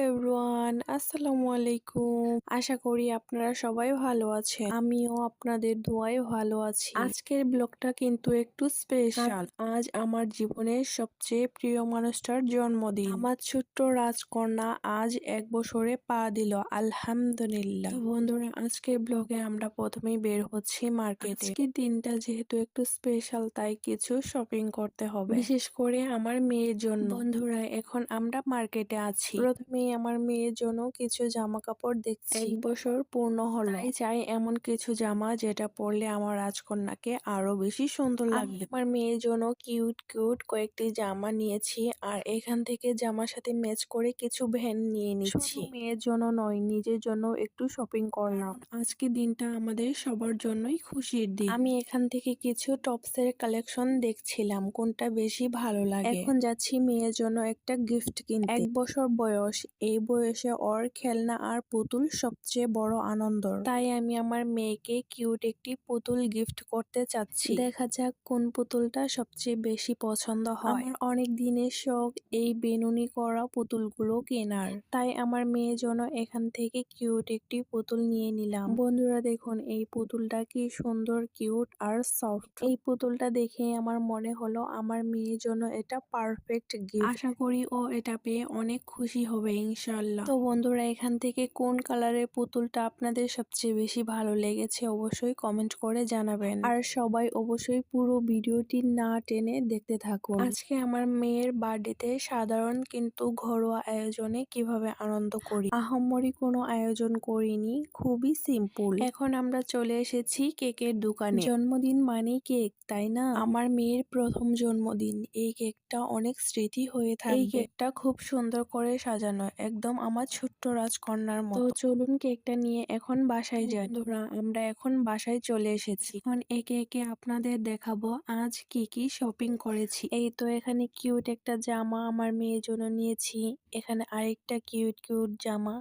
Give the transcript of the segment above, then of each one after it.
Everyone, আসসালামু আলাইকুম। আশা করি আপনারা সবাই ভালো আছেন। আমিও আপনাদের দোয়ায় ভালো আছি। আজকের ব্লগটা কিন্তু একটু স্পেশাল। আজ আমার জীবনের সবচেয়ে প্রিয় মানুষটার জন্মদিন। আমার ছোট্ট রাজকন্যা আজ 1 বছরে পা দিল, আলহামদুলিল্লাহ। তো বন্ধুরা, আজকের ব্লগে আমরা প্রথমেই বের হচ্ছি মার্কেটে। আজকের দিনটা যেহেতু একটু স্পেশাল, তাই কিছু শপিং করতে হবে, বিশেষ করে আমার মেয়ের জন্য। বন্ধুরা, এখন আমরা মার্কেটে আছি। প্রথমেই আমার মেয়ের জন্য কিছু জামা কাপড় দেখছি। 1 বছর পূর্ণ হলো, তাই চাই এমন কিছু জামা যেটা পরলে আমার রাজকন্যাকে আরো বেশি সুন্দর লাগবে। আমার মেয়ের জন্য কিউট কিউট কয়েকটি জামা নিয়েছি, আর এখান থেকে জামার সাথে ম্যাচ করে কিছু ভ্যান নিয়ে নিচ্ছি। মেয়ের জন্য নয়, নিজের জন্য একটু শপিং করলাম। আজকে দিনটা আমাদের সবার জন্যই খুশির দিন। আমি এখান থেকে কিছু টপসের কালেকশন দেখছিলাম, কোনটা বেশি ভালো লাগে। এখন যাচ্ছি মেয়ের জন্য একটা গিফট কিনতে। 1 বছর বয়স, এই বয়সে ওর খেলনা আর পুতুল সবচেয়ে বড় আনন্দ। তাই আমি আমার মেয়েকে কিউট একটি পুতুল গিফট করতে চাচ্ছি। দেখা যাক কোন পুতুলটা সবচেয়ে বেশি পছন্দ হয়। আমার অনেক দিনের শখ এই বেনুনি করা পুতুলগুলো কেনার, তাই আমার মেয়ের জন্য এখান থেকে কিউট একটি পুতুল নিয়ে নিলাম। বন্ধুরা দেখুন, এই পুতুলটা কি সুন্দর, কিউট আর সফট। এই পুতুলটা দেখে আমার মনে হলো আমার মেয়ের জন্য এটা পারফেক্ট গিফট। আশা করি ও এটা পেয়ে অনেক খুশি হবে ইনশাল্লাহ। তো বন্ধুরা, এখান থেকে কোন কালারের পুতুলটা আপনাদের সবচেয়ে বেশি ভালো লেগেছে অবশ্যই কমেন্ট করে জানাবেন। আর সবাই অবশ্যই পুরো ভিডিওটি না টেনে দেখতে থাকুন। আজকে আমার মেয়ের বার্থডেতে সাধারণ কিন্তু ঘরোয়া আয়োজনে কিভাবে আনন্দ করি। আহামরি কোনো আয়োজন করিনি, খুবই সিম্পল। এখন আমরা চলে এসেছি কেকের দোকানে। জন্মদিন মানে কেক, তাই না? আমার মেয়ের প্রথম জন্মদিন, এই কেকটা অনেক স্মৃতি হয়ে থাকবে। এই কেকটা খুব সুন্দর করে সাজানো, একদম আমার ছোট্ট রাজকন্যার মতো। তো চলুন কেকটা নিয়ে এখন বাসায় যাই। বন্ধুরা, আমরা এখন বাসায় চলে এসেছি। এখন একে একে আপনাদের দেখাবো আজ কি কি শপিং করেছি। এই তো এখানে কিউট একটা জামা আমার মেয়ের জন্য নিয়েছি। এখানে আরেকটা কিউট কিউট জামা।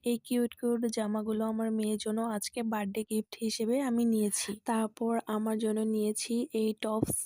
এই কিউট কিউট জামাগুলো আমার মেয়ের জন্য আজকে বার্থডে গিফট হিসেবে আমি নিয়েছি। তারপর আমার জন্য নিয়েছি এই টপস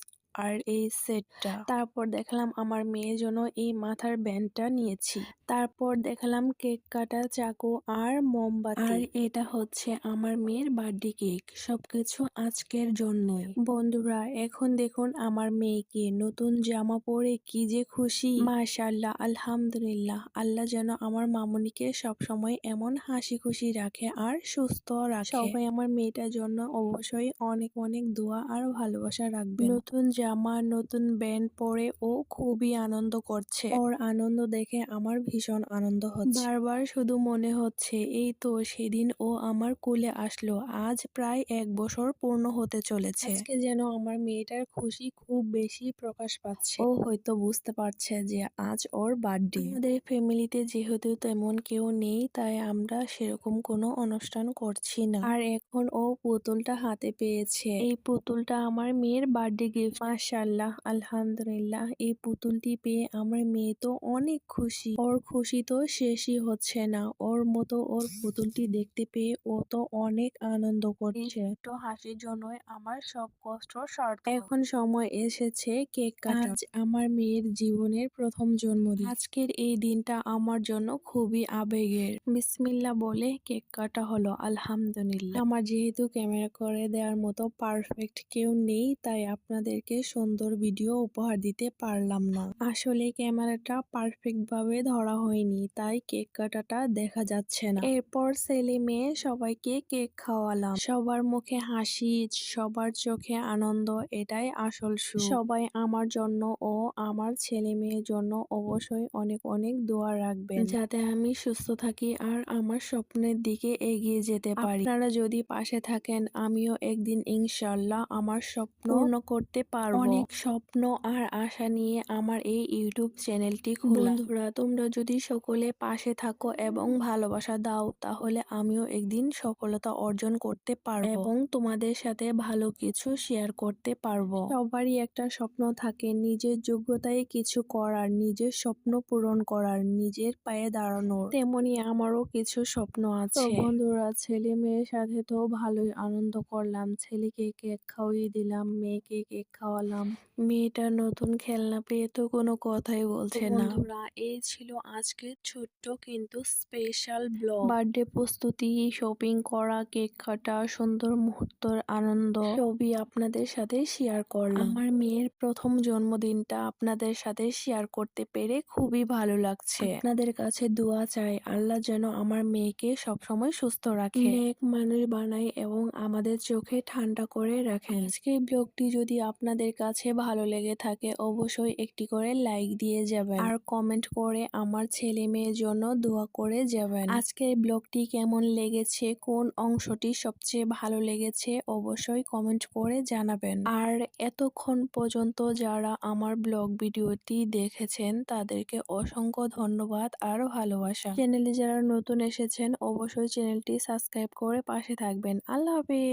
আর এই সেটটা। তারপর দেখলাম আমার মেয়ের জন্য এই মাথার ব্যান্ডটা নিয়েছি। তারপর দেখলাম কেক কাটা চাকু আর মোমবাতি। আর এটা হচ্ছে আমার মেয়ের বার্থডে কেক। সবকিছু আজকের জন্যই। বন্ধুরা, এখন দেখুন আমার মেয়েকে নতুন জামা পরে কি যে খুশি। মাশাআল্লাহ, আলহামদুলিল্লাহ। আল্লাহ যেন আমার মামুনিকে সবসময় এমন হাসি খুশি রাখে আর সুস্থ রাখে। সবাই আমার মেয়েটার জন্য অবশ্যই অনেক অনেক দোয়া আর ভালোবাসা রাখবেন। নতুন জামা, নতুন ব্যান্ড পরে ও খুবই আনন্দ করছে। ওর আনন্দ দেখে আমার ভীষণ আনন্দ হচ্ছে। বারবার শুধু মনে হচ্ছে এই তো সেদিন ও আমার কোলে আসলো। আজ প্রায় 1 বছর পূর্ণ হতে চলেছে। আজকে যেন আমার মেয়েটার খুশি খুব বেশি প্রকাশ পাচ্ছে। ও হয়তো বুঝতে পারছে যে আজ ওর বার্থডে। আমাদের ফ্যামিলিতে যেহেতু তেমন কেউ নেই, তাই আমরা সেরকম কোনো অনুষ্ঠান করছি না। আর এখন ও পুতুলটা হাতে পেয়েছে। এই পুতুলটা আমার মেয়ের বার্থডে গিফট। মাশাআল্লাহ, আলহামদুলিল্লাহ। এই পুতুলটি পেয়ে আমার মেয়ে তো অনেক খুশি। ওর খুশি তো শেষই হচ্ছে না। ওর মতো ওর পুতুলটি দেখতে পেয়ে ও তো অনেক আনন্দ করছে। একটু হাসির জন্যই আমার সব কষ্ট সার্থক। এখন সময় এসেছে কেক কাটা। আজ আমার মেয়ের জীবনের প্রথম জন্মদিন। আজকের এই দিনটা আমার জন্য খুবই আবেগের। বিসমিল্লাহ বলে কেক কাটা হলো, আলহামদুলিল্লাহ। আমার যেহেতু ক্যামেরা করে দেওয়ার মতো পারফেক্ট কেউ নেই, তাই আপনাদেরকে সুন্দর ভিডিও উপহার দিতে পারলাম না। আসলে ক্যামেরাটা পারফেক্ট ভাবে ধরা হয়নি, তাই কেক কাটাটা দেখা যাচ্ছে না। এরপর ছেলে মেয়ে সবাইকে কেক খাওয়ালাম। সবার মুখে হাসি, সবার চোখে আনন্দ, এটাই আসল সুখ। সবাই আমার জন্য ও আমার ছেলে মেয়ের জন্য অবশ্যই অনেক অনেক দোয়া রাখবেন, যাতে আমি সুস্থ থাকি আর আমার স্বপ্নের দিকে এগিয়ে যেতে পারি। আপনারা যদি পাশে থাকেন, আমিও একদিন ইনশাআল্লাহ আমার স্বপ্ন পূর্ণ করতে পারবো। অনেক স্বপ্ন আর আশা নিয়ে আমার এই ইউটিউব চ্যানেলটি খোলা। বন্ধুরা, তোমরা যদি সকলে পাশে থাকো এবং ভালোবাসা দাও, তাহলে আমিও একদিন সফলতা অর্জন করতে পারবো এবং তোমাদের সাথে ভালো কিছু শেয়ার করতে পারবো। সবারই একটা স্বপ্ন থাকে, নিজের যোগ্যতায় কিছু করার, নিজের স্বপ্ন পূরণ করার, নিজের পায়ে দাঁড়ানোর। তেমনি আমারও কিছু স্বপ্ন আছে। তো বন্ধুরা, ছেলে মেয়ের সাথে তো ভালোই আনন্দ করলাম। ছেলেকে কেক খাওয়িয়ে দিলাম, মেয়েকে কেক খাওয়ালাম। মেয়েটার নতুন খেলনা পেয়ে তো কোনো কথাই বলছে না। বন্ধুরা, এই ছিল আজকের ছোট্ট কিন্তু স্পেশাল ব্লগ। বার্থডে প্রস্তুতি, শপিং করা, কেক কাটা, সুন্দর মুহূর্তের আনন্দ সবই আপনাদের সাথে শেয়ার করলাম। আমার মেয়ের প্রথম জন্মদিনটা আপনাদের সাথে শেয়ার করতে পেরে খুবই ভালো লাগছে। আপনাদের কাছে দোয়া চাই, আল্লাহ যেন আমার মেয়েকে সবসময় সুস্থ রাখে, নেক মানুষ বানায় এবং আমাদের চোখে ঠান্ডা করে রাখেন। আজকের ব্লগটি যদি আপনাদের কাছে ভালো লেগে থাকে অবশ্যই একটি করে লাইক দিয়ে যাবেন আর কমেন্ট করে আমার ছেলে মেয়ের জন্য দোয়া করে যাবেন। আজকের ব্লগটি কেমন লেগেছে, কোন অংশটি সবচেয়ে ভালো লেগেছে অবশ্যই কমেন্ট করে জানাবেন। আর এতক্ষণ পর্যন্ত যারা আমার ব্লগ ভিডিওটি দেখেছেন তাদেরকে অসংখ্য ধন্যবাদ আর ভালোবাসা। চ্যানেলে যারা নতুন এসেছেন অবশ্যই চ্যানেলটি সাবস্ক্রাইব করে পাশে থাকবেন। আল্লাহ হাফেজ।